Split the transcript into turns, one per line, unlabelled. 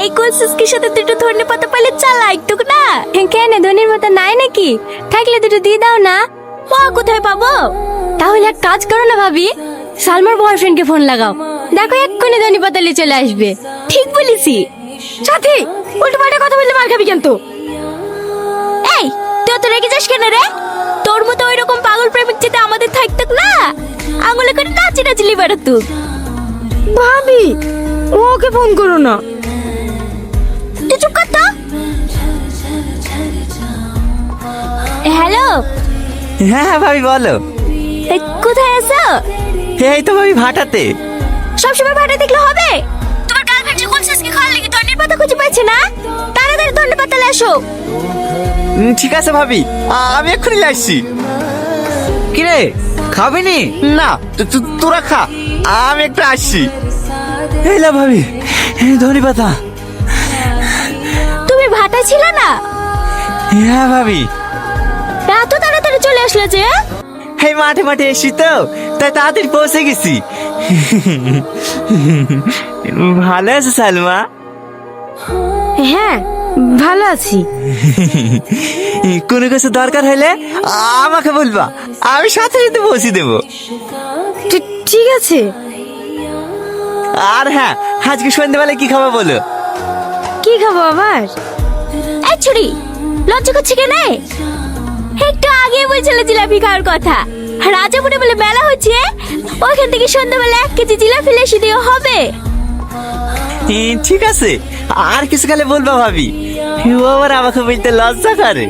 এই কলসিসকির সাথে দুটো ধনে পাতা পাইলে চালা একটু না। কেন ধনের মতো নাই নাকি? থাকলে দুটো দিয়ে দাও না। ও কোথায় পাবো? তাহলে এক কাজ করো না ভাবি, সালমার বয়ফ্রেন্ডকে ফোন লাগাও, দেখো এক্ষুনি ধনে পাতা নিয়ে চলে আসবে। ঠিক বলেছি। সাথী, উল্টো পাল্টা কথা বললে মার খাবি কিন্তু। এই তুই তো রেগে যাস কেন রে? তোর মতো ওই রকম পাগল প্রেমিক যেতে আমাদের থাকতো না, আঙুলে করে নাচি নাচলি বেড়াতো।
ভাবি, ওকে ফোন করো না।
তুই চুপ কর তো। হ্যালো।
হ্যাঁ হ্যাঁ ভাবি বলো।
কোথায় আছো?
এই তো ভাবি ভাটাতে।
সবসময় ভাটা দেখলে হবে? তোমার গার্লফ্রেন্ড যে কলসিসকে খাওয়ার লেগে ধনের পাতা খুঁজে পাচ্ছে না, তাড়াতাড়ি ধনের পাতা এসো।
ঠিক আছে ভাবি, আমি এক্ষুনি আসছি।
কিরে খাবি নি?
না তোরা খা, আমি একটু আসছি। এলা ভাবি, ধনী পাতা।
তুমি ভাটা ছিল না?
হ্যাঁ ভাবি।
এত তাড়াতাড়ি চলে আসলে যে?
এই মাঠে মাঠে এসি তো, তাই তাড়াতাড়ি পৌঁছে গেছি। ভালো আছে সালমা?
হ্যাঁ ভালো আছি।
কোনো কিছু দরকার হলে আমাকে বলবা, আমি সাথে সাথে পৌঁছে দেবো।
ঠিক আছে।
আর হ্যাঁ, আজকে সন্ধ্যেবেলায় কি খাবো বলো?
কি খাবো আবার?
এই ছুরি, লজ্জা করছে কেন? একটু আগে বলছিল জিলাপি খাওয়ার কথা। রাজাপুরে বলে মেলা হচ্ছে, ওইখান থেকে সন্ধ্যাবেলা 1 কেজি জিলাপি লেসি দিয়ে হবে।
ঠিক আছে, আর কিছু খালে বলবা ভাবি, ও আবার আমাকে বলতে লজ্জা করে।